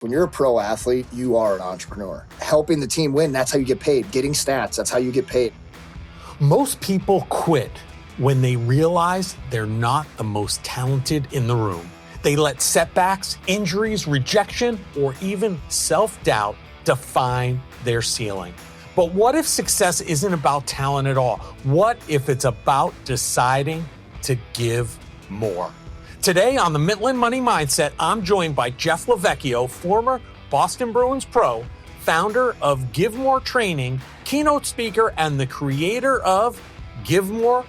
When you're a pro athlete, you are an entrepreneur. Helping the team win, that's how you get paid. Getting stats, that's how you get paid. Most people quit when they realize they're not the most talented in the room. They let setbacks, injuries, rejection, or even self-doubt define their ceiling. But what if success isn't about talent at all? What if it's about deciding to give more? Today on the Mitlin Money Mindset, I'm joined by Jeff LeVecchio, former Boston Bruins pro, founder of Give More Training, keynote speaker, and the creator of Give More,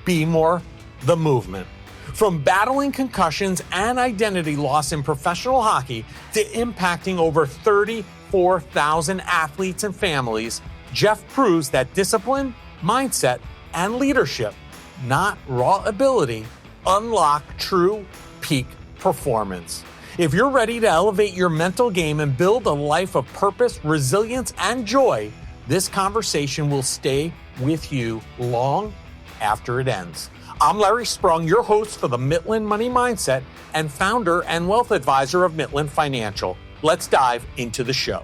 Be More, the movement. From battling concussions and identity loss in professional hockey to impacting over 34,000 athletes and families, Jeff proves that discipline, mindset, and leadership, not raw ability, unlock true peak performance. If you're ready to elevate your mental game and build a life of purpose, resilience, and joy, this conversation will stay with you long after it ends. I'm Larry Sprung, your host for the Mitlin Money Mindset and founder and wealth advisor of Mitlin Financial. Let's dive into the show.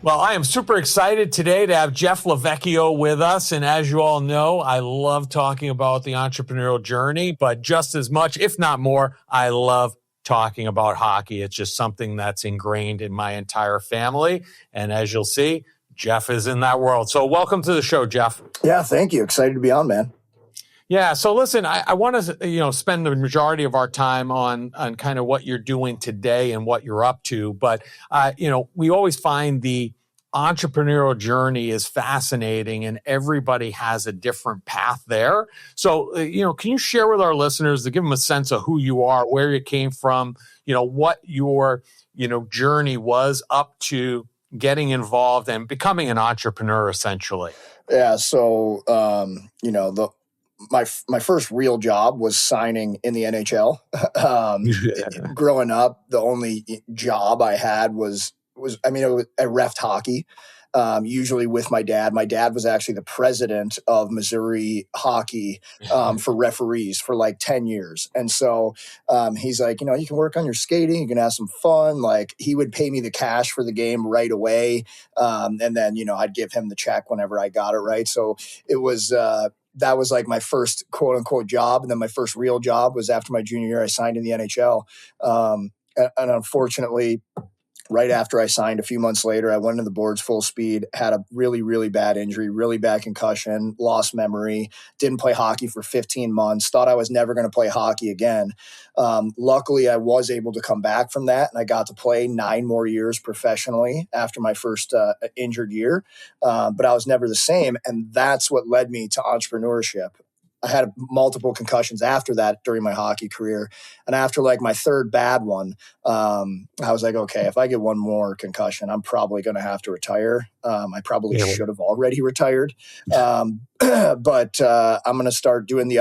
Well, I am super excited today to have Jeff LeVecchio with us. And as you all know, I love talking about the entrepreneurial journey, but just as much, if not more, I love talking about hockey. It's just something that's ingrained in my entire family. And as you'll see, Jeff is in that world. So welcome to the show, Jeff. Yeah, thank you. Excited to be on, man. Yeah. So listen, I want to, spend the majority of our time on kind of what you're doing today and what you're up to. But, we always find the entrepreneurial journey is fascinating and everybody has a different path there. So, can you share with our listeners to give them a sense of who you are, where you came from, what your, journey was up to getting involved and becoming an entrepreneur essentially? Yeah. So, my first real job was signing in the NHL. Growing up, the only job I had was I reffed hockey, usually with my dad. My dad was actually the president of Missouri hockey for referees for like 10 years. And so he's like, you can work on your skating, you can have some fun. Like he would pay me the cash for the game right away. And then, I'd give him the check whenever I got it right. So it was that was like my first quote unquote job. And then my first real job was after my junior year, I signed in the NHL. And unfortunately, right after I signed, a few months later, I went into the boards full speed, had a really, really bad injury, really bad concussion, lost memory, didn't play hockey for 15 months, thought I was never going to play hockey again. Luckily, I was able to come back from that, and I got to play 9 more years professionally after my first injured year, but I was never the same, and that's what led me to entrepreneurship. I had multiple concussions after that during my hockey career. And after like my third bad one, I was like, okay, if I get one more concussion, I'm probably going to have to retire. I probably should have already retired. But I'm going to start doing the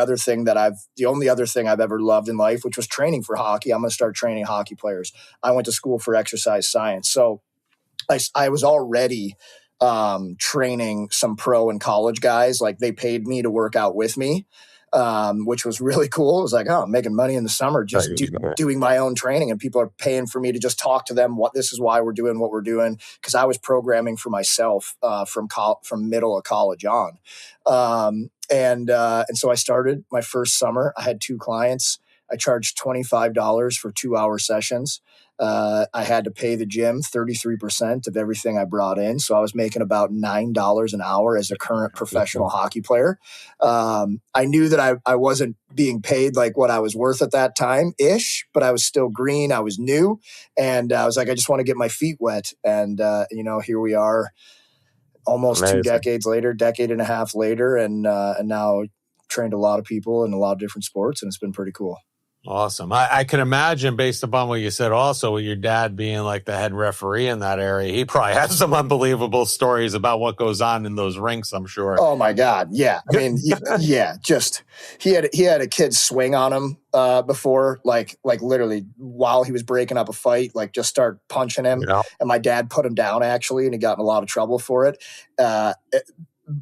only other thing I've ever loved in life, which was training for hockey. I'm going to start training hockey players. I went to school for exercise science. So I was already training some pro and college guys. Like they paid me to work out with me, which was really cool. It was like, I'm making money in the summer just doing my own training, and people are paying for me to just talk to them. This is why we're doing what we're doing, because I was programming for myself from middle of college on, and so I started my first summer. I had 2 clients. I charged $25 for 2-hour sessions. I had to pay the gym 33% of everything I brought in. So I was making about $9 an hour as a current professional hockey player. I knew that I wasn't being paid like what I was worth at that time-ish, but I was still green. I was new. And I was like, I just want to get my feet wet. And, here we are almost Amazing. 2 decades later, decade and a half later. And now trained a lot of people in a lot of different sports, and it's been pretty cool. Awesome. I can imagine, based upon what you said also, with your dad being like the head referee in that area, he probably has some unbelievable stories about what goes on in those rinks, I'm sure. Oh my God. Yeah. I mean, just he had a kid swing on him before, like literally while he was breaking up a fight, like just start punching him. And my dad put him down actually, and he got in a lot of trouble for it.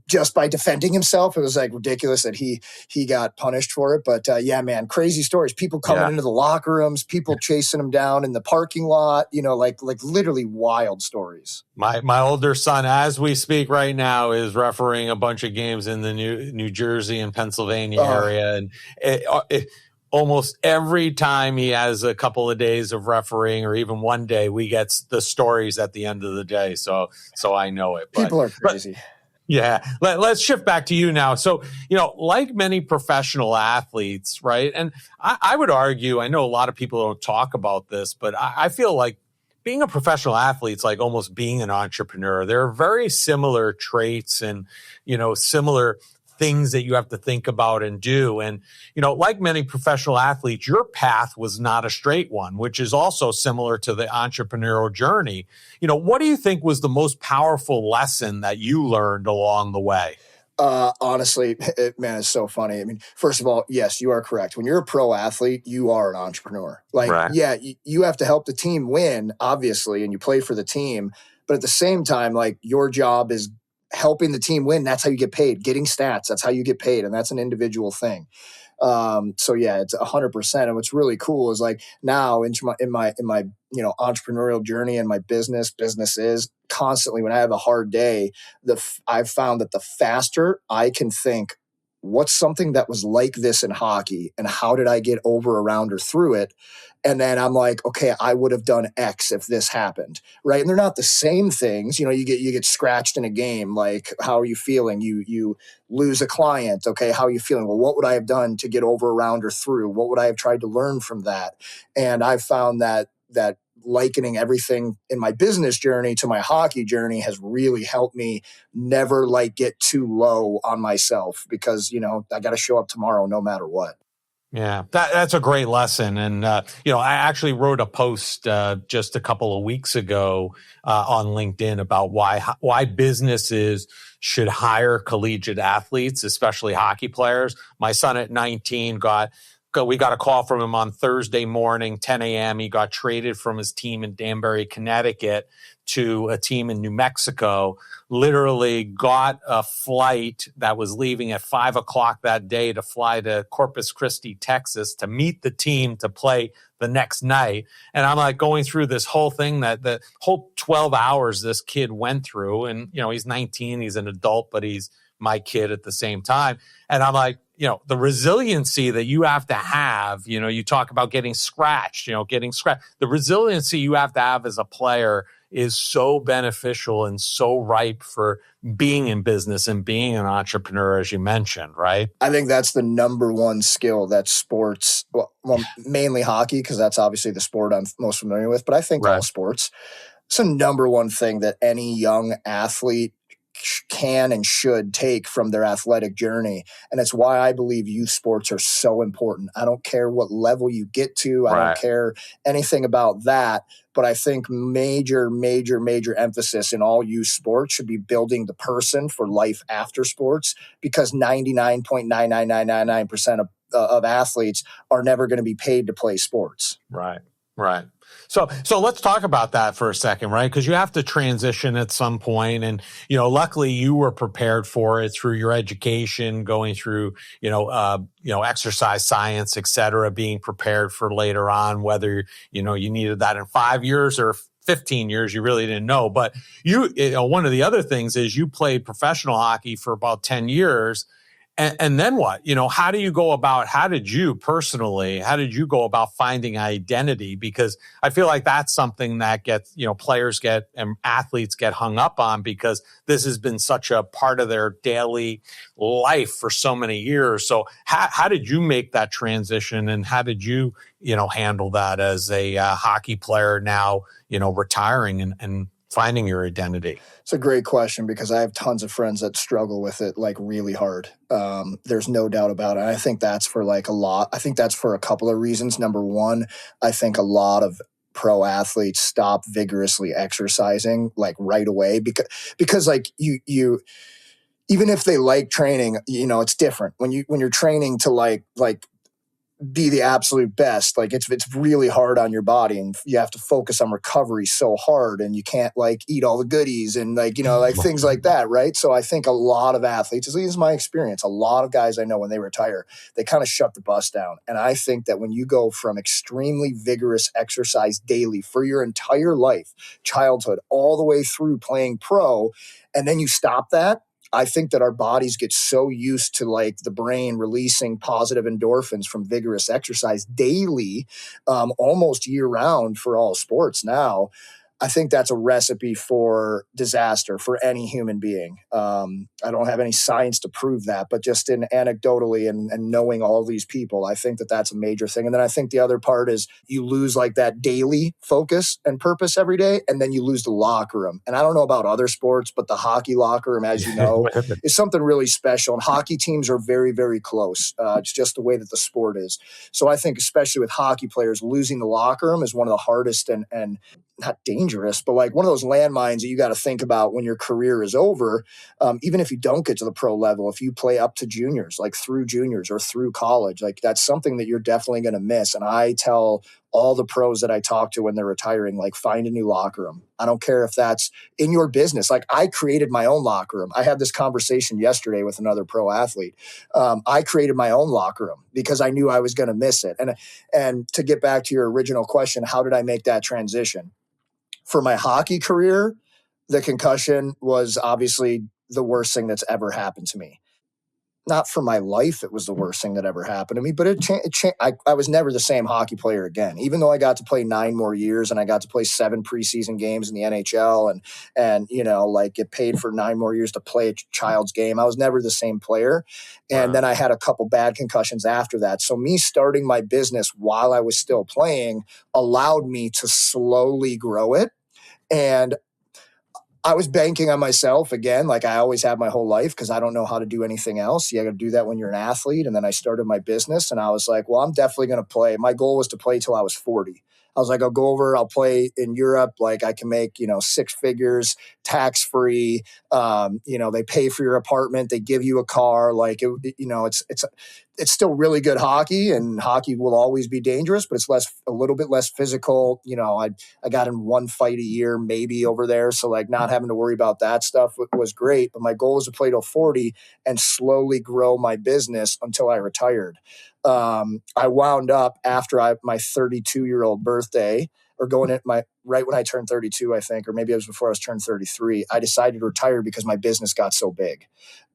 just by defending himself. It was like ridiculous that he got punished for it. But yeah, man, crazy stories. People coming into the locker rooms, people chasing him down in the parking lot, like literally wild stories. My older son, as we speak right now, is refereeing a bunch of games in the New Jersey and Pennsylvania area. And almost every time he has a couple of days of refereeing, or even one day, we get the stories at the end of the day. So I know it. People are crazy. Yeah. Let's shift back to you now. So, like many professional athletes, right? And I would argue, I know a lot of people don't talk about this, but I feel like being a professional athlete is like almost being an entrepreneur. There are very similar traits and, similar things that you have to think about and do. And, like many professional athletes, your path was not a straight one, which is also similar to the entrepreneurial journey. What do you think was the most powerful lesson that you learned along the way? Honestly, man, it's so funny. I mean, first of all, yes, you are correct. When you're a pro athlete, you are an entrepreneur. Like, right. Yeah, you have to help the team win, obviously, and you play for the team. But at the same time, like, your job is helping the team win. That's how you get paid. Getting stats, that's how you get paid. And that's an individual thing. So yeah, it's 100%. And what's really cool is like now in my entrepreneurial journey and my businesses constantly, when I have a hard day, I've found that the faster I can think, what's something that was like this in hockey and how did I get over, around, or through it? And then I'm like, okay, I would have done X if this happened, right? And they're not the same things. You get scratched in a game. Like, how are you feeling? You lose a client. Okay, how are you feeling? Well, what would I have done to get over, around, or through? What would I have tried to learn from that? And I found that likening everything in my business journey to my hockey journey has really helped me never get too low on myself, because I got to show up tomorrow no matter what. Yeah, that's a great lesson. And, I actually wrote a post just a couple of weeks ago on LinkedIn about why businesses should hire collegiate athletes, especially hockey players. My son at 19 we got a call from him on Thursday morning, 10 a.m. He got traded from his team in Danbury, Connecticut to a team in New Mexico, literally got a flight that was leaving at 5 o'clock that day to fly to Corpus Christi, Texas to meet the team to play the next night. And I'm like going through this whole thing, that the whole 12 hours this kid went through. And, he's 19, he's an adult, but he's my kid at the same time. And I'm like, the resiliency that you have to have, you talk about getting scratched. The resiliency you have to have as a player is so beneficial and so ripe for being in business and being an entrepreneur, as you mentioned, right? I think that's the number one skill that sports, well mainly hockey, because that's obviously the sport I'm most familiar with, but I think all sports, it's the number one thing that any young athlete can and should take from their athletic journey. And it's why I believe youth sports are so important. I don't care what level you get to. I don't care anything about that. But I think major emphasis in all youth sports should be building the person for life after sports, because 99.99999% of athletes are never going to be paid to play sports. Right. So let's talk about that for a second, right? Because you have to transition at some point, and luckily you were prepared for it through your education, going through exercise science, et cetera, being prepared for later on, whether you needed that in 5 years or 15 years, you really didn't know. But one of the other things is you played professional hockey for about 10 years. And then what? How did you go about finding identity? Because I feel like that's something that players get and athletes get hung up on, because this has been such a part of their daily life for so many years. So how did you make that transition, and how did you, handle that as a hockey player now, retiring and finding your identity? It's a great question, because I have tons of friends that struggle with it really hard. There's no doubt about it. And I think that's for a couple of reasons. Number one, I think a lot of pro athletes stop vigorously exercising right away, because you even if they like training, it's different when you're training to be the absolute best. Like it's really hard on your body, and you have to focus on recovery so hard, and you can't like eat all the goodies and like, like things like that. Right. So I think a lot of athletes, at least my experience, a lot of guys I know when they retire, they kind of shut the bus down. And I think that when you go from extremely vigorous exercise daily for your entire life, childhood, all the way through playing pro, and then you stop that, I think that our bodies get so used to like the brain releasing positive endorphins from vigorous exercise daily, almost year round for all sports now. I think that's a recipe for disaster for any human being. I don't have any science to prove that, but just in anecdotally and knowing all these people, I think that that's a major thing. And then I think the other part is you lose like that daily focus and purpose every day, and then you lose the locker room. And I don't know about other sports, but the hockey locker room, as you know, is something really special. And hockey teams are very, very close. It's just the way that the sport is. So I think especially with hockey players, losing the locker room is one of the hardest and not dangerous, but like one of those landmines that you got to think about when your career is over. Even if you don't get to the pro level, if you play up to juniors, like through juniors or through college, like that's something that you're definitely going to miss. And I tell all the pros that I talk to when they're retiring, like find a new locker room. I don't care if that's in your business. Like I created my own locker room. I had this conversation yesterday with another pro athlete. I created my own locker room because I knew I was going to miss it. And to get back to your original question, how did I make that transition? For my hockey career, the concussion was obviously the worst thing that's ever happened to me. Not for my life, it was the worst thing that ever happened to me, but I was never the same hockey player again. Even though I got to play 9 more years and I got to play 7 preseason games in the NHL and like get paid for 9 more years to play a child's game, I was never the same player. And then I had a couple bad concussions after that. So me starting my business while I was still playing allowed me to slowly grow it. And I was banking on myself again, like I always have my whole life, because I don't know how to do anything else. You got to do that when you're an athlete. And then I started my business and I was like, well, I'm definitely going to play. My goal was to play till I was 40. I was like, I'll go over, I'll play in Europe. Like I can make, 6 figures, tax free. They pay for your apartment. They give you a car. Like, it's still really good hockey, and hockey will always be dangerous, but it's a little bit less physical. I got in 1 fight a year, maybe over there. So like not having to worry about that stuff was great. But my goal was to play till 40 and slowly grow my business until I retired. I wound up after my 32-year-old birthday, or going at right when I turned 32, I think, or maybe it was before I was turned 33, I decided to retire because my business got so big.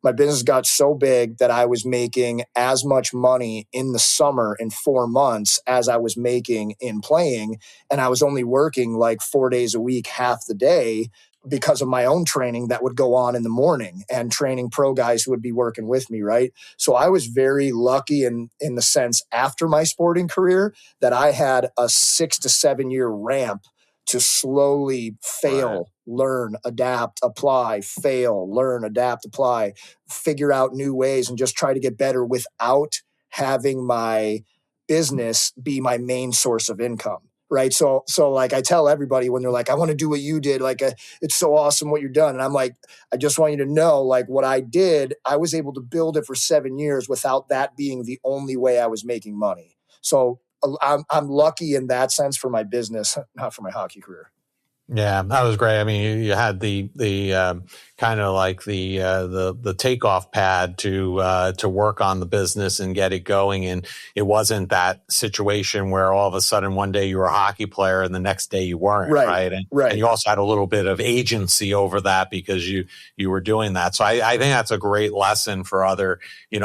My business got so big that I was making as much money in the summer in 4 months as I was making in playing. And I was only working like 4 days a week, half the day, because of my own training that would go on in the morning and training pro guys who would be working with me, right? So I was very lucky in the sense after my sporting career that I had a 6 to 7 year ramp to slowly fail, learn, adapt, apply, fail, learn, adapt, apply, figure out new ways, and just try to get better without having my business be my main source of income. Right. So like I tell everybody when they're like, I want to do what you did, like it's so awesome what you're done. And I'm like, I just want you to know, like what I did, I was able to build it for 7 years without that being the only way I was making money. So I'm lucky in that sense for my business, not for my hockey career. Yeah, that was great. I mean, you had the kind of like the takeoff pad to work on the business and get it going, and it wasn't that situation where all of a sudden one day you were a hockey player and the next day you weren't, right? And you also had a little bit of agency over that because you were doing that. So I think that's a great lesson for other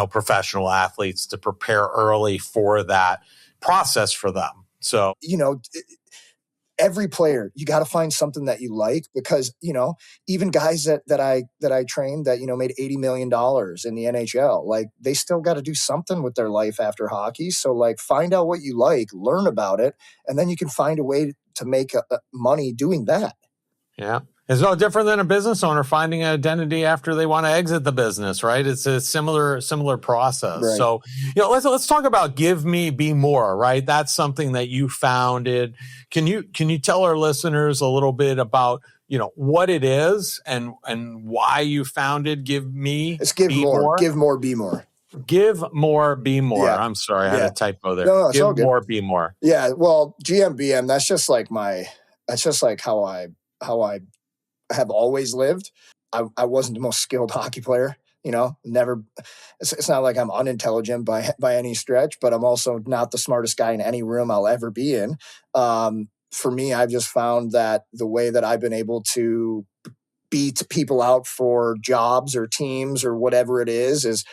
professional athletes to prepare early for that process for them. So every player, you got to find something that you like, because, even guys that I trained that, made $80 million in the NHL, like they still got to do something with their life after hockey. So like find out what you like, learn about it, and then you can find a way to make money doing that. Yeah. It's no different than a business owner finding an identity after they want to exit the business, right? It's a similar process. Right. So, let's talk about Give Me, Be More, right? That's something that you founded. Can you tell our listeners a little bit about, what it is and why you founded Give Me, It's Give Be More. More? Give More, Be More. Give more, be more. Yeah. I'm sorry, I had Yeah. a typo there. No, it's Give all good. more, be more. Yeah. Well, GMBM, that's just like how I have always lived. I wasn't the most skilled hockey player, never. It's not like I'm unintelligent by any stretch, but I'm also not the smartest guy in any room I'll ever be in. For me, I've just found that the way that I've been able to beat people out for jobs or teams or whatever it is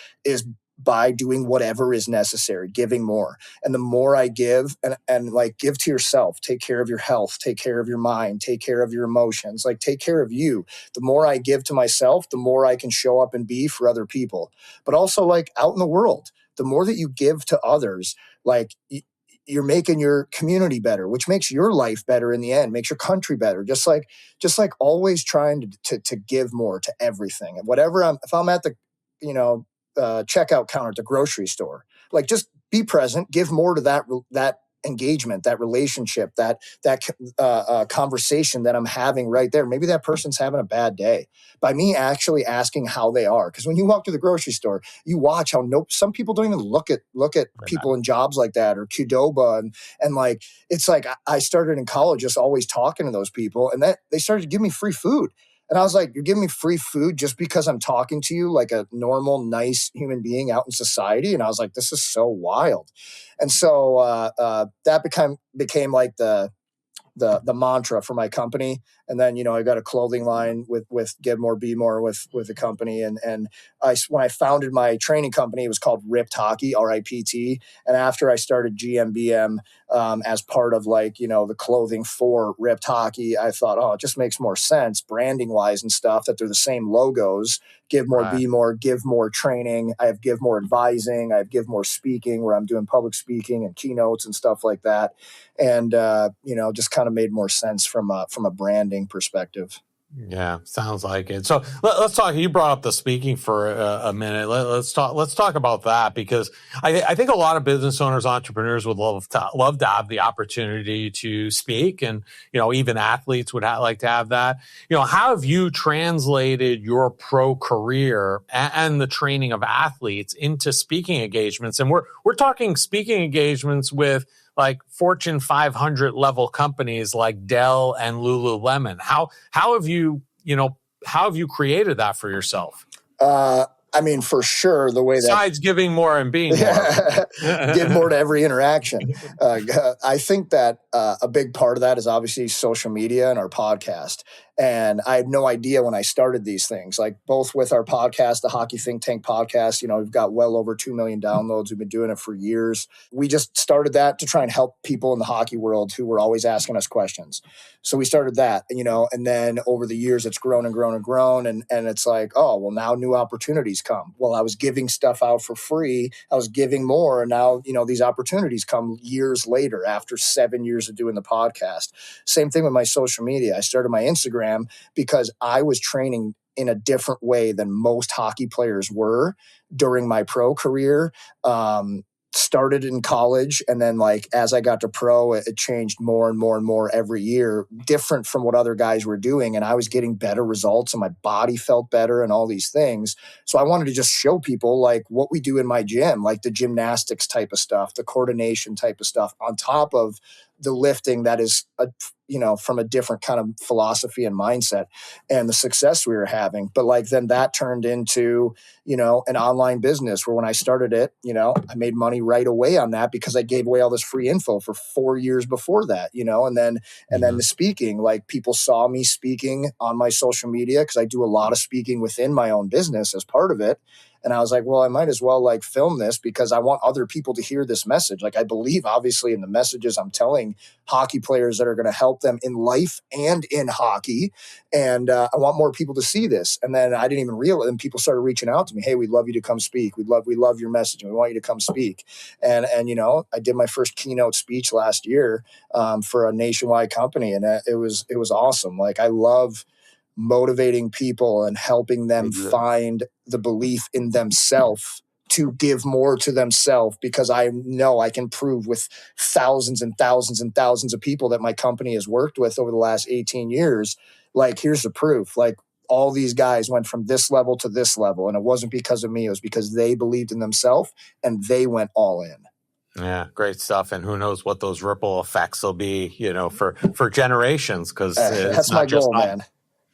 by doing whatever is necessary, giving more. And the more I give, and like, give to yourself, take care of your health, take care of your mind, take care of your emotions, like, take care of you. The more I give to myself, the more I can show up and be for other people. But also, like, out in the world, the more that you give to others, like, you're making your community better, which makes your life better in the end, makes your country better. Just like always trying to give more to everything. And whatever if I'm at the, checkout counter at the grocery store, like, just be present, give more to that engagement, that relationship, that conversation that I'm having right there. Maybe that person's having a bad day, by me actually asking how they are. Because when you walk to the grocery store, you watch how some people don't even look at people in jobs like that, or Qdoba, and like, it's like, I started in college just always talking to those people, and that they started to give me free food. And I was like, you're giving me free food just because I'm talking to you like a normal, nice human being out in society? And I was like, this is so wild. And so that became like the mantra for my company. And then, I got a clothing line with Give More, Be More with the company. And when I founded my training company, it was called Ripped Hockey, RIPT. And after I started GMBM as part of, like, the clothing for Ripped Hockey, I thought, oh, it just makes more sense branding wise and stuff, that they're the same logos. Give More, Be More, Give More Training. I have Give More Advising. I have Give More Speaking, where I'm doing public speaking and keynotes and stuff like that. And, just kind of made more sense from a branding perspective. Yeah, sounds like it. So let's talk. You brought up the speaking for a minute. Let's talk about that, because I think a lot of business owners, entrepreneurs would love to have the opportunity to speak, and even athletes would like to have that. How have you translated your pro career and the training of athletes into speaking engagements? And we're talking speaking engagements with, like, Fortune 500 level companies like Dell and Lululemon. How have you created that for yourself? For sure, the way besides giving more and being more, give more to every interaction. I think that a big part of that is obviously social media and our podcast. And I had no idea when I started these things, like, both with our podcast, the Hockey Think Tank podcast, we've got well over 2 million downloads. We've been doing it for years. We just started that to try and help people in the hockey world who were always asking us questions. So we started that, and then over the years, it's grown and grown and grown. And it's like, oh, well, now new opportunities come. Well, I was giving stuff out for free. I was giving more. And now, these opportunities come years later, after 7 years of doing the podcast. Same thing with my social media. I started my Instagram because I was training in a different way than most hockey players were during my pro career. Started in college, and then, like, as I got to pro, it changed more and more and more every year, different from what other guys were doing. And I was getting better results, and my body felt better, and all these things. So I wanted to just show people, like, what we do in my gym, like the gymnastics type of stuff, the coordination type of stuff, on top of the lifting that is from a different kind of philosophy and mindset, and the success we were having. But, like, then that turned into, an online business, where when I started it, I made money right away on that, because I gave away all this free info for 4 years before that, and then the speaking, like, people saw me speaking on my social media, because I do a lot of speaking within my own business as part of it. And I was like, well, I might as well, like, film this, because I want other people to hear this message. Like, I believe obviously in the messages I'm telling hockey players that are going to help them in life and in hockey. And I want more people to see this. And then I didn't even realize, and people started reaching out to me, hey, we'd love you to come speak. We love your message, and we want you to come speak. And I did my first keynote speech last year for a nationwide company. And it was awesome. Like, I love motivating people and helping them find the belief in themselves to give more to themselves, because I know I can prove with thousands and thousands and thousands of people that my company has worked with over the last 18 years. Like, here's the proof. Like, all these guys went from this level to this level. And it wasn't because of me. It was because they believed in themselves and they went all in. Yeah, great stuff. And who knows what those ripple effects will be, for generations, because it's That's my not just goal, man.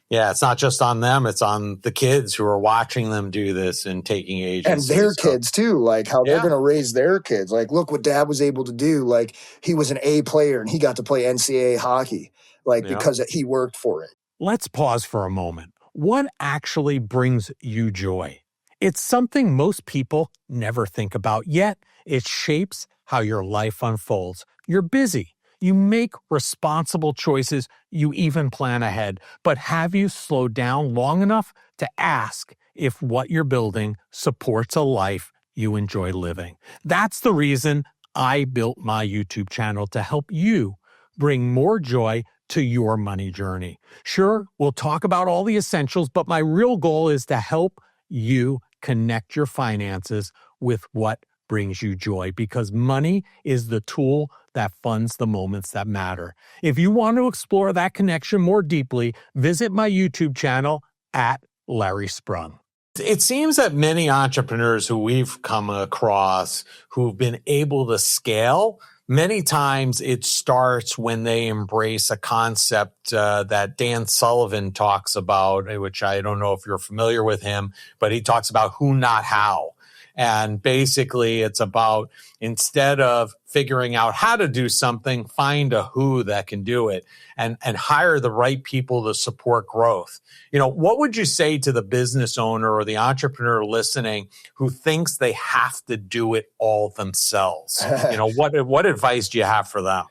Yeah, it's not just on them. It's on the kids who are watching them do this and taking agency. And their kids too, like how they're Yeah. going to raise their kids. Like, look what dad was able to do. Like, he was an A player and he got to play NCAA hockey, like, because he worked for it. Let's pause for a moment. What actually brings you joy? It's something most people never think about, yet it shapes how your life unfolds. You're busy. You make responsible choices. You even plan ahead. But have you slowed down long enough to ask if what you're building supports a life you enjoy living? That's the reason I built my YouTube channel, to help you bring more joy to your money journey. Sure, we'll talk about all the essentials, but my real goal is to help you connect your finances with what brings you joy, because money is the tool that funds the moments that matter. If you want to explore that connection more deeply, visit my YouTube channel at Larry Sprung. It seems that many entrepreneurs who we've come across who've been able to scale, many times it starts when they embrace a concept that Dan Sullivan talks about, which I don't know if you're familiar with him, but he talks about who, not how. And basically it's about, instead of figuring out how to do something, find a who that can do it, and hire the right people to support growth. What would you say to the business owner or the entrepreneur listening who thinks they have to do it all themselves? What advice do you have for them?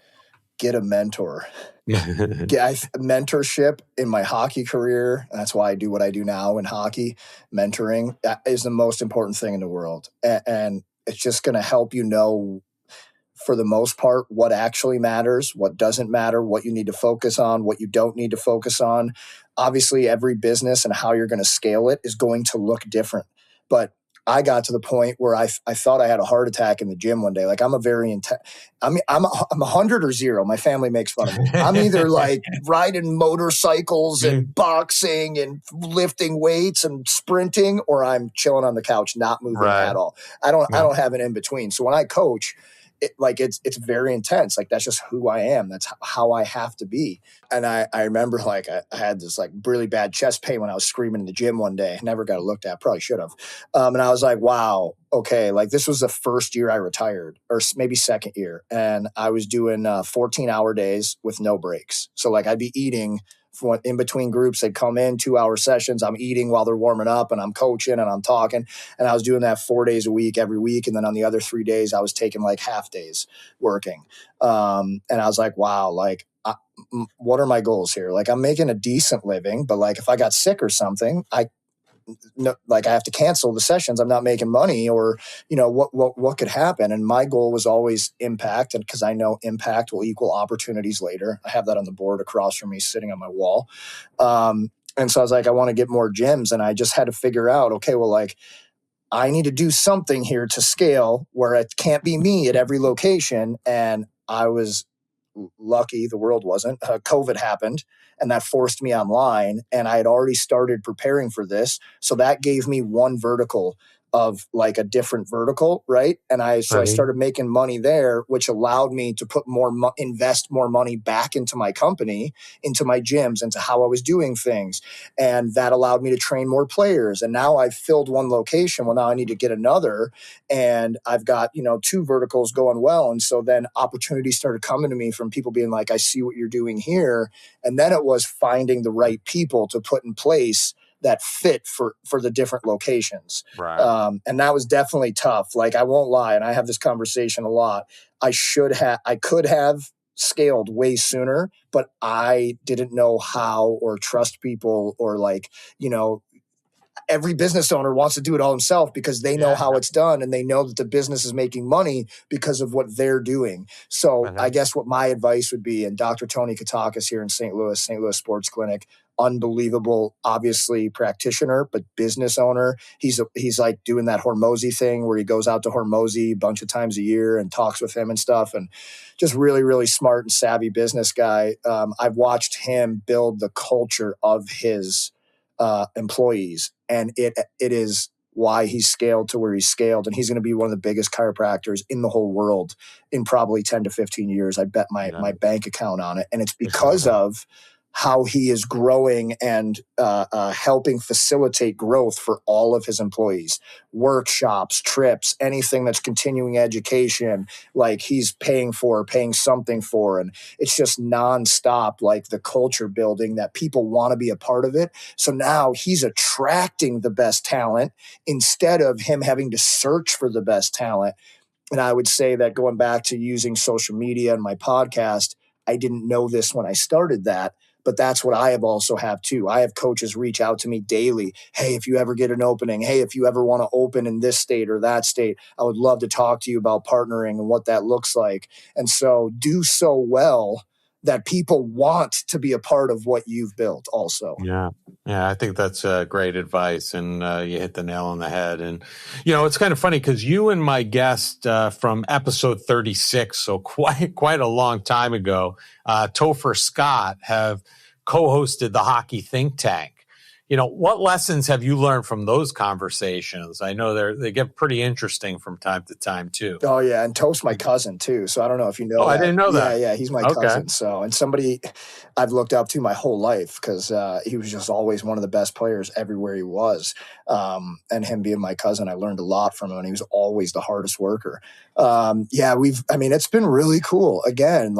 Get a mentor. Mentorship in my hockey career. That's why I do what I do now in hockey. Mentoring, that is the most important thing in the world. And it's just going to help you know, for the most part, what actually matters, what doesn't matter, what you need to focus on, what you don't need to focus on. Obviously, every business and how you're going to scale it is going to look different. But I got to the point where I thought I had a heart attack in the gym one day. Like, I'm a very I'm 100 or zero. My family makes fun of me. I'm either like riding motorcycles and boxing and lifting weights and sprinting, or I'm chilling on the couch, not moving at all. I don't have an in between. So when I coach, it's very intense. Like, that's just who I am. That's how I have to be. And I remember, like, I had this like really bad chest pain when I was screaming in the gym one day. Never got it looked at. Probably should have. And I was like, wow, okay. Like, this was the first year I retired, or maybe second year. And I was doing 14-hour days with no breaks. So like, I'd be eating in between groups. They'd come in 2-hour sessions. I'm eating while they're warming up, and I'm coaching and I'm talking. And I was doing that 4 days a week, every week. And then on the other 3 days, I was taking like half days working. And I was like, wow, like, what are my goals here? Like, I'm making a decent living, but like, if I got sick or something, I have to cancel the sessions. I'm not making money, or, what could happen? And my goal was always impact. And because I know impact will equal opportunities later. I have that on the board across from me sitting on my wall. And so I was like, I want to get more gyms. And I just had to figure out, okay, well, like, I need to do something here to scale where it can't be me at every location. And I was lucky, the world wasn't. COVID happened, and that forced me online, and I had already started preparing for this. So that gave me one vertical of like a different vertical, right? And I started making money there, which allowed me to put invest more money back into my company, into my gyms, into how I was doing things. And that allowed me to train more players. And now I've filled one location. Well, now I need to get another. And I've got, 2 verticals going well. And so then opportunities started coming to me from people being like, I see what you're doing here. And then it was finding the right people to put in place that fit for the different locations. Right. And that was definitely tough. Like, I won't lie. And I have this conversation a lot. I could have scaled way sooner, but I didn't know how, or trust people, or like, every business owner wants to do it all himself because they know how it's done, and they know that the business is making money because of what they're doing. So I guess what my advice would be, and Dr. Tony Katakis here in St. Louis Sports Clinic, unbelievable, obviously practitioner, but business owner. He's like doing that Hormozy thing where he goes out to Hormozy a bunch of times a year and talks with him and stuff, and just really, really smart and savvy business guy. I've watched him build the culture of his employees, and it is why he's scaled to where he's scaled, and he's going to be one of the biggest chiropractors in the whole world in probably 10 to 15 years. I bet my bank account on it, and it's because of how he is growing and helping facilitate growth for all of his employees. Workshops, trips, anything that's continuing education, like he's paying something for. And it's just nonstop, like the culture building that people want to be a part of it. So now he's attracting the best talent instead of him having to search for the best talent. And I would say that going back to using social media and my podcast, I didn't know this when I started that, but that's what I have too. I have coaches reach out to me daily. Hey, if you ever get an opening, hey, if you ever want to open in this state or that state, I would love to talk to you about partnering and what that looks like. And so do so well that people want to be a part of what you've built also. Yeah, I think that's great advice, and you hit the nail on the head. And, it's kind of funny because you and my guest from episode 36, so quite a long time ago, Topher Scott, have co-hosted the Hockey Think Tank. What lessons have you learned from those conversations? I know they get pretty interesting from time to time too. Oh yeah, and Toph's my cousin too. So I don't know if you know. Oh, that. I didn't know that. Yeah, he's my cousin. So, and somebody I've looked up to my whole life because he was just always one of the best players everywhere he was. And him being my cousin, I learned a lot from him, and he was always the hardest worker. It's been really cool. Again,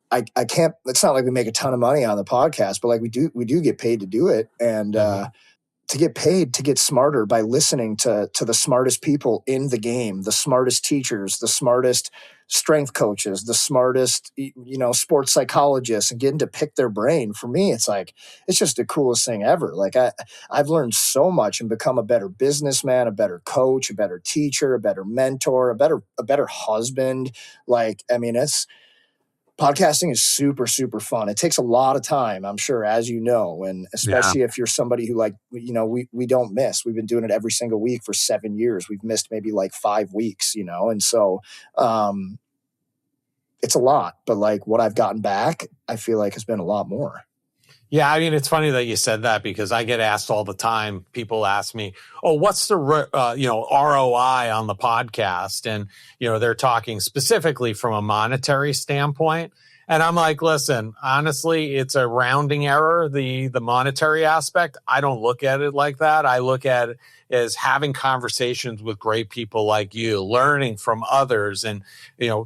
I can't, it's not like we make a ton of money on the podcast, but we do get paid to do it. And, to get paid to get smarter by listening to the smartest people in the game, the smartest teachers, the smartest strength coaches, the smartest, sports psychologists, and getting to pick their brain. For me, it's just the coolest thing ever. I've learned so much and become a better businessman, a better coach, a better teacher, a better mentor, a better husband. Podcasting is super, super fun. It takes a lot of time, I'm sure, as you know, and especially if you're somebody who we don't miss. We've been doing it every single week for 7 years. We've missed maybe 5 weeks, and so it's a lot. But what I've gotten back, I feel has been a lot more. Yeah, it's funny that you said that because I get asked all the time. People ask me, "Oh, what's the ROI on the podcast?" And they're talking specifically from a monetary standpoint. And I'm like, listen, honestly, it's a rounding error, the monetary aspect. I don't look at it like that. I look at it as having conversations with great people like you, learning from others, and,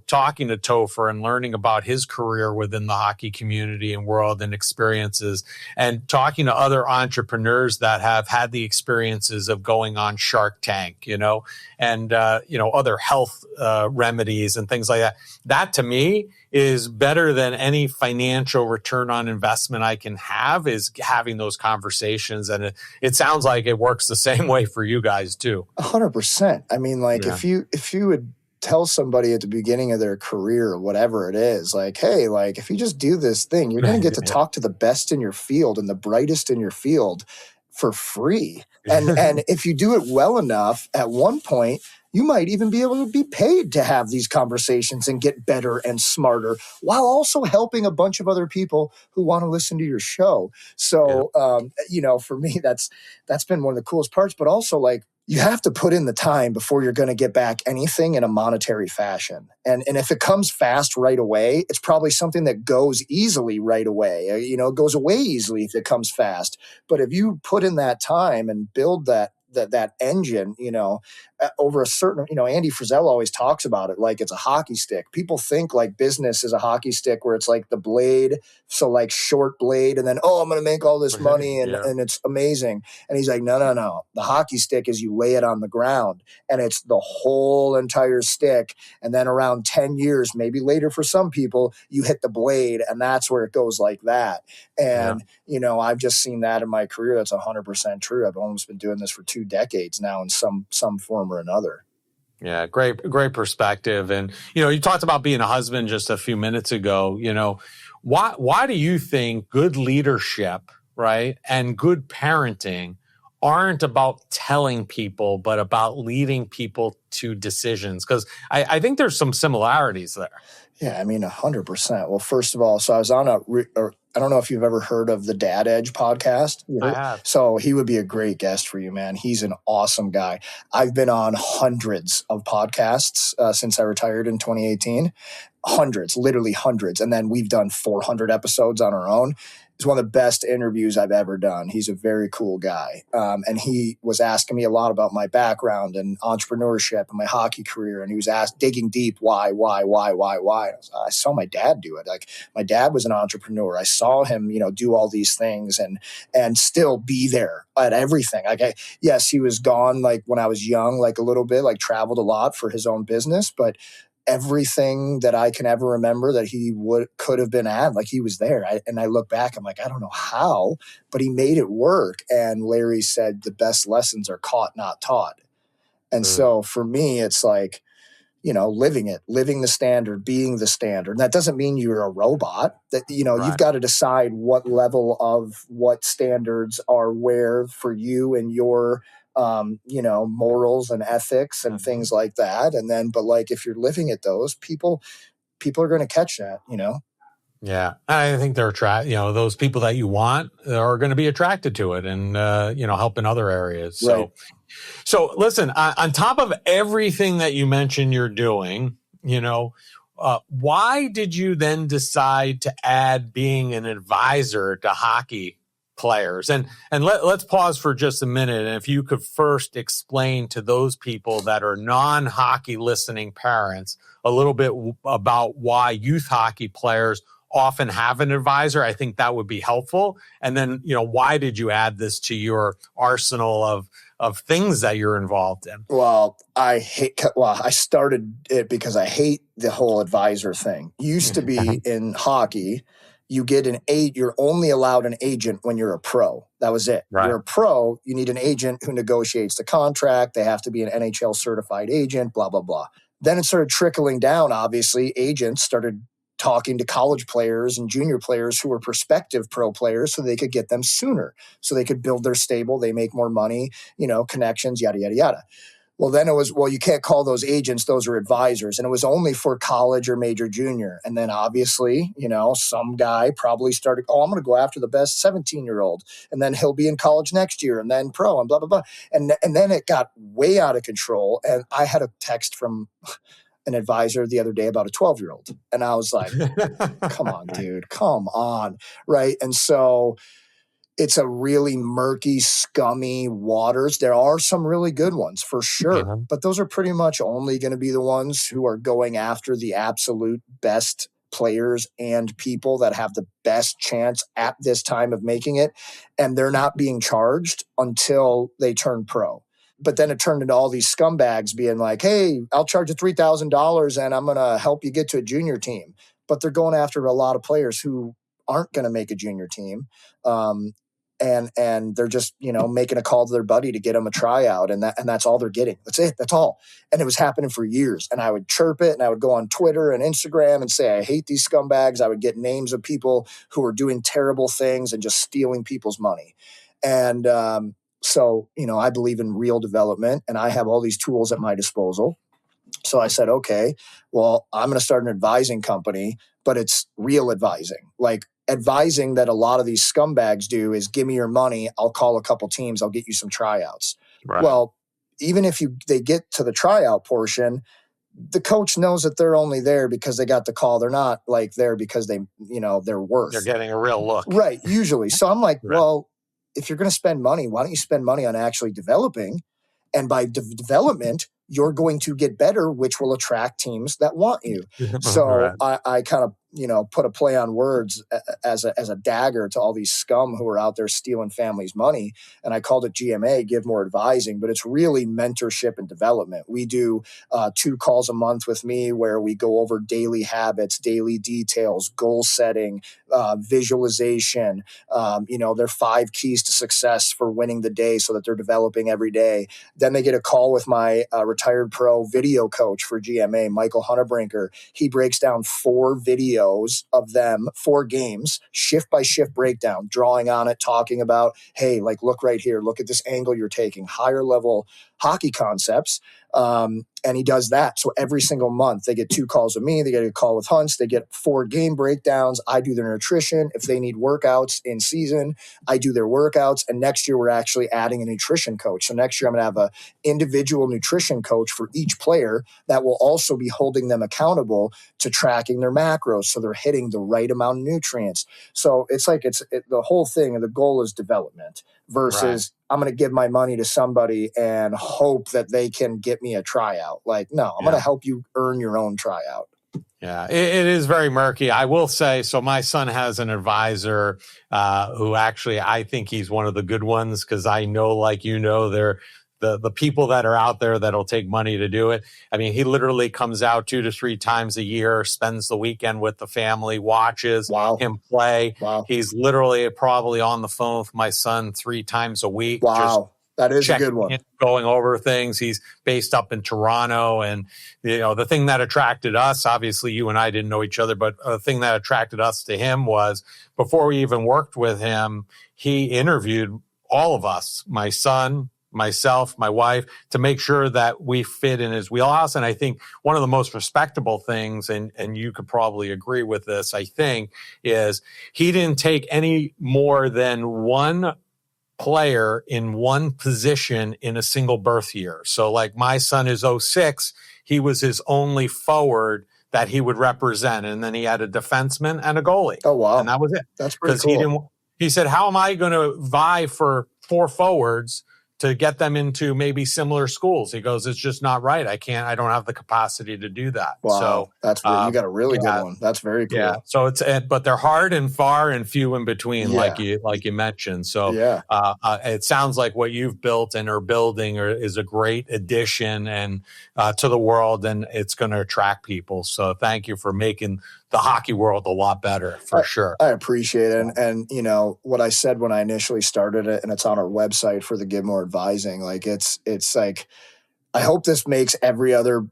talking to Topher and learning about his career within the hockey community and world and experiences, and talking to other entrepreneurs that have had the experiences of going on Shark Tank, and, other health remedies and things like that. That to me is better than any financial return on investment I can have, is having those conversations. And it sounds like it works the same way for you guys too. 100%. If you would tell somebody at the beginning of their career or whatever it is, hey, if you just do this thing, you're going to get to talk to the best in your field and the brightest in your field for free. And if you do it well enough, at one point, you might even be able to be paid to have these conversations and get better and smarter while also helping a bunch of other people who want to listen to your show. So, for me, that's been one of the coolest parts, but also you have to put in the time before you're going to get back anything in a monetary fashion. And if it comes fast right away, it's probably something that goes easily right away. It goes away easily if it comes fast. But if you put in that time and build that engine, over a certain, Andy Frizzell always talks about it like it's a hockey stick. People think business is a hockey stick where it's the blade, so short blade, and then, I'm going to make all this money and it's amazing. And he's like, no. The hockey stick is you lay it on the ground and it's the whole entire stick. And then around 10 years, maybe later for some people, you hit the blade and that's where it goes like that. And, I've just seen that in my career. That's 100% true. I've almost been doing this for 2 decades now in some form or another. Yeah, great perspective. And, you talked about being a husband just a few minutes ago. Why do you think good leadership, right, and good parenting aren't about telling people, but about leading people to decisions? Because I think there's some similarities there. Yeah, 100%. Well, first of all, so I was on I don't know if you've ever heard of the Dad Edge podcast. I have. So he would be a great guest for you, man. He's an awesome guy. I've been on hundreds of podcasts since I retired in 2018. Hundreds, literally hundreds. And then we've done 400 episodes on our own. It's one of the best interviews I've ever done. He's a very cool guy. And he was asking me a lot about my background and entrepreneurship and my hockey career. And he was digging deep, why? I saw my dad do it. Like, my dad was an entrepreneur. I saw him, do all these things and still be there at everything. Like, yes, he was gone, like when I was young, like a little bit, like traveled a lot for his own business, but everything that I can ever remember that he could have been at, like, he was there. And I look back, I'm like, I don't know how, but he made it work. And Larry said the best lessons are caught, not taught. And so for me, it's like, living the standard, being the standard. And that doesn't mean you're a robot. That, Right. You've got to decide what level of what standards are where for you and your morals and ethics and things like that. And then, but like, if you're living at those, people are going to catch that, Yeah, I think they're those people that you want are going to be attracted to it and, help in other areas. So, Right. So listen, on top of everything that you mentioned you're doing, why did you then decide to add being an advisor to hockey players? And let's pause for just a minute. And if you could first explain to those people that are non-hockey listening parents a little bit about why youth hockey players often have an advisor, I think that would be helpful. And then, why did you add this to your arsenal of things that you're involved in? Well, I started it because I hate the whole advisor thing. Used to be in hockey, you get you're only allowed an agent when you're a pro. That was it. Right. You're a pro, you need an agent who negotiates the contract. They have to be an NHL certified agent, blah, blah, blah. Then it started trickling down. Obviously, agents started talking to college players and junior players who were prospective pro players so they could get them sooner, so they could build their stable, they make more money, connections, yada, yada, yada. Well, then it was, you can't call those agents, those are advisors. And it was only for college or major junior. And then obviously, some guy probably started, I'm going to go after the best 17-year-old. And then he'll be in college next year and then pro and blah, blah, blah. And then it got way out of control. And I had a text from an advisor the other day about a 12-year-old. And I was like, come on, dude, come on. Right. And so it's a really murky, scummy waters. There are some really good ones for sure, but those are pretty much only going to be the ones who are going after the absolute best players and people that have the best chance at this time of making it. And they're not being charged until they turn pro. But then it turned into all these scumbags being like, hey, I'll charge you $3,000 and I'm going to help you get to a junior team. But they're going after a lot of players who aren't going to make a junior team. And they're just, making a call to their buddy to get them a tryout. And that's all they're getting. That's it. That's all. And it was happening for years. And I would chirp it and I would go on Twitter and Instagram and say, I hate these scumbags. I would get names of people who are doing terrible things and just stealing people's money. And, so, I believe in real development and I have all these tools at my disposal. So I said, okay, well, I'm going to start an advising company, but it's real advising. Like advising that a lot of these scumbags do is give me your money. I'll call a couple teams. I'll get you some tryouts. Right. Well, even if they get to the tryout portion, the coach knows that they're only there because they got the call. They're not like there because they're worth. They're getting a real look. Right. Usually. So I'm like, well, if you're going to spend money, why don't you spend money on actually developing? And by development, you're going to get better, which will attract teams that want you. So I kind of, put a play on words as a dagger to all these scum who are out there stealing families' money. And I called it GMA, Give More Advising, but it's really mentorship and development. We do 2 calls a month with me where we go over daily habits, daily details, goal setting, visualization, their 5 keys to success for winning the day so that they're developing every day. Then they get a call with my retired pro video coach for GMA, Michael Hunnebrinker. He breaks down 4 videos of them, 4 games, shift by shift breakdown, drawing on it, talking about, hey, like, look right here, look at this angle you're taking, higher level hockey concepts. And he does that. So every single month they get 2 calls with me. They get a call with Hunts. They get 4 game breakdowns. I do their nutrition. If they need workouts in season, I do their workouts. And next year we're actually adding a nutrition coach. So next year I'm going to have a individual nutrition coach for each player that will also be holding them accountable to tracking their macros. So they're hitting the right amount of nutrients. So it's like the whole thing. And the goal is development versus I'm going to give my money to somebody and hope that they can get me a tryout. Like, no, I'm going to help you earn your own tryout. Yeah, it is very murky. I will say, so my son has an advisor who actually, I think he's one of the good ones because I know, like, they're the people that are out there that'll take money to do it. I mean, he literally comes out 2 to 3 times a year, spends the weekend with the family, watches him play. Wow. He's literally probably on the phone with my son 3 times a week. Wow. That is a good one. Going over things. He's based up in Toronto. And, the thing that attracted us, obviously you and I didn't know each other, but the thing that attracted us to him was before we even worked with him, he interviewed all of us, my son, myself, my wife, to make sure that we fit in his wheelhouse. And I think one of the most respectable things, and you could probably agree with this, I think, is he didn't take any more than one player in one position in a single birth year. So like my son is 06, he was his only forward that he would represent. And then he had a defenseman and a goalie. Oh, wow. And that was it. That's pretty cool. He said, how am I going to vie for 4 forwards to get them into maybe similar schools? He goes, it's just not right. I don't have the capacity to do that. Wow. So that's you got a really good one. That's very cool. Yeah. So but they're hard and far and few in between, like you mentioned. So it sounds like what you've built and are building is a great addition and to the world, and it's going to attract people. So thank you for making the hockey world a lot better, for sure. I appreciate it. And what I said when I initially started it, and it's on our website for the Give More Advising, like it's like, I hope this makes every other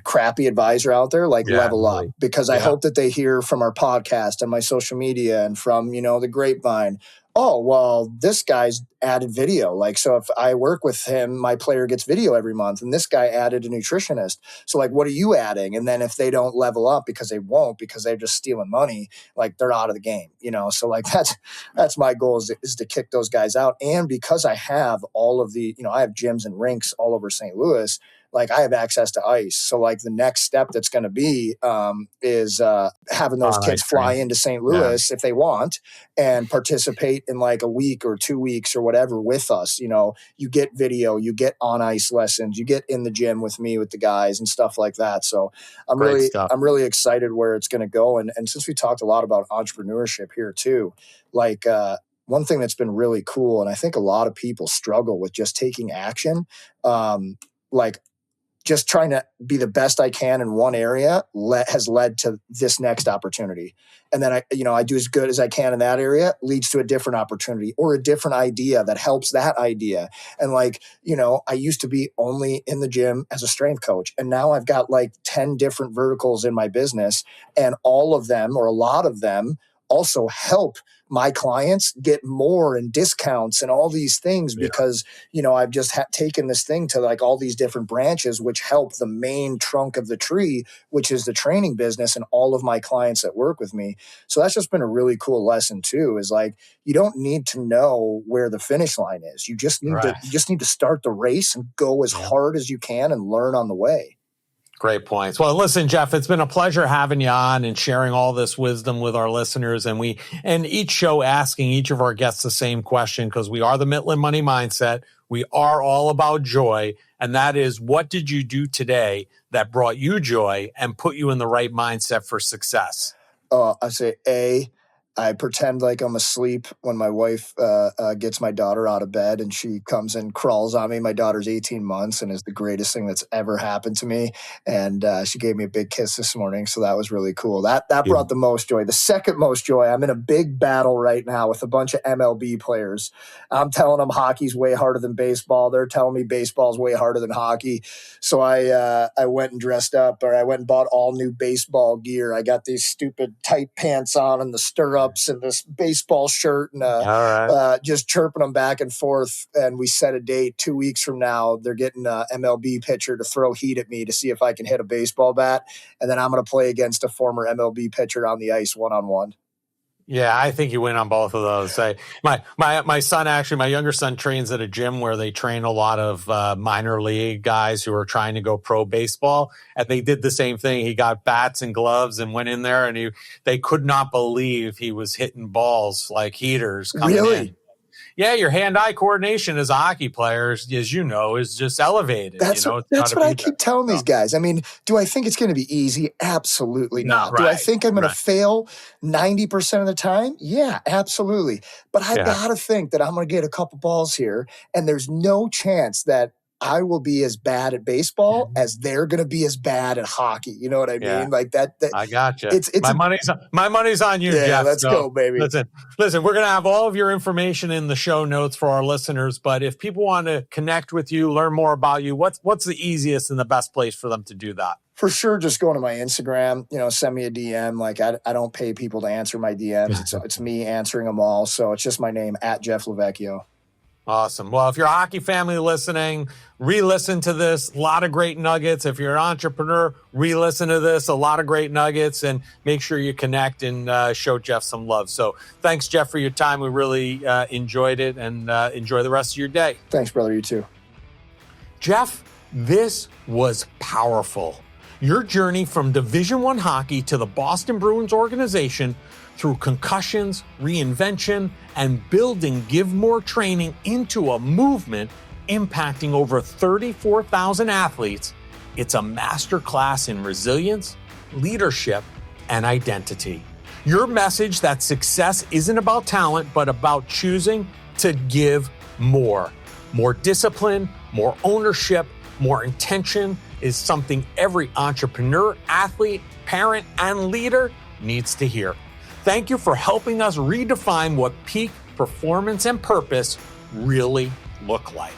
crappy advisor out there level up, because I hope that they hear from our podcast and my social media and from, the grapevine. Oh, well, this guy's added video. Like, so if I work with him, my player gets video every month, and this guy added a nutritionist. So like, what are you adding? And then if they don't level up, because they won't, because they're just stealing money, like they're out of the game, So like, that's my goal is to kick those guys out. And because I have all of the, I have gyms and rinks all over St. Louis, like I have access to ice. So like the next step that's going to be is having those kids fly into St. Louis if they want and participate in like a week or 2 weeks or whatever with us. You get video, you get on ice lessons, you get in the gym with me with the guys and stuff like that. So I'm really excited where it's going to go. And since we talked a lot about entrepreneurship here too, like one thing that's been really cool, and I think a lot of people struggle with just taking action, like just trying to be the best I can in one area has led to this next opportunity. And then I do as good as I can in that area, leads to a different opportunity or a different idea that helps that idea. And like, I used to be only in the gym as a strength coach. And now I've got like 10 different verticals in my business, and all of them, or a lot of them, also help my clients get more and discounts and all these things because, I've just taken this thing to like all these different branches, which help the main trunk of the tree, which is the training business and all of my clients that work with me. So that's just been a really cool lesson too, is like, you don't need to know where the finish line is. You just need to start the race and go as hard as you can and learn on the way. Great points. Well, listen, Jeff, it's been a pleasure having you on and sharing all this wisdom with our listeners. And each show asking each of our guests the same question, because we are the Mitlin Money Mindset. We are all about joy. And that is, what did you do today that brought you joy and put you in the right mindset for success? I say I pretend like I'm asleep when my wife gets my daughter out of bed, and she comes and crawls on me. My daughter's 18 months and is the greatest thing that's ever happened to me. And she gave me a big kiss this morning. So that was really cool. That brought the most joy. The second most joy, I'm in a big battle right now with a bunch of MLB players. I'm telling them hockey's way harder than baseball. They're telling me baseball's way harder than hockey. So I went and dressed up, or I went and bought all new baseball gear. I got these stupid tight pants on and the stirrups push-ups and this baseball shirt and just chirping them back and forth. And we set a date 2 weeks from now. They're getting an MLB pitcher to throw heat at me to see if I can hit a baseball bat. And then I'm going to play against a former MLB pitcher on the ice one-on-one. Yeah, I think you win on both of those. My son, actually, my younger son trains at a gym where they train a lot of minor league guys who are trying to go pro baseball. And they did the same thing. He got bats and gloves and went in there, and they could not believe he was hitting balls like heaters coming in. Yeah, your hand-eye coordination as a hockey player, as you know, is just elevated. That's what I keep telling these guys. I mean, do I think it's going to be easy? Absolutely not. Right. Do I think I'm going to fail 90% of the time? Yeah, absolutely. But I got to think that I'm going to get a couple balls here, and there's no chance that I will be as bad at baseball as they're going to be as bad at hockey. You know what I mean? Like that. I got you. My money's on you, yeah, Jeff. Let's go, baby. Listen, we're going to have all of your information in the show notes for our listeners. But if people want to connect with you, learn more about you, what's the easiest and the best place for them to do that? For sure, just going to my Instagram, send me a DM. Like I don't pay people to answer my DMs. It's me answering them all. So it's just my name, @Jeff_LeVecchio. Awesome. Well, if you're a hockey family listening, re-listen to this. A lot of great nuggets. If you're an entrepreneur, re-listen to this. A lot of great nuggets. And make sure you connect and show Jeff some love. So thanks, Jeff, for your time. We really enjoyed it, and enjoy the rest of your day. Thanks, brother. You too. Jeff, this was powerful. Your journey from Division I hockey to the Boston Bruins organization, through concussions, reinvention, and building Give More training into a movement impacting over 34,000 athletes, it's a masterclass in resilience, leadership, and identity. Your message that success isn't about talent, but about choosing to give more. More discipline, more ownership, more intention is something every entrepreneur, athlete, parent, and leader needs to hear. Thank you for helping us redefine what peak performance and purpose really look like.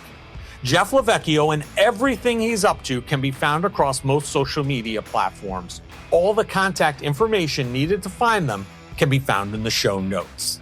Jeff LeVecchio and everything he's up to can be found across most social media platforms. All the contact information needed to find them can be found in the show notes.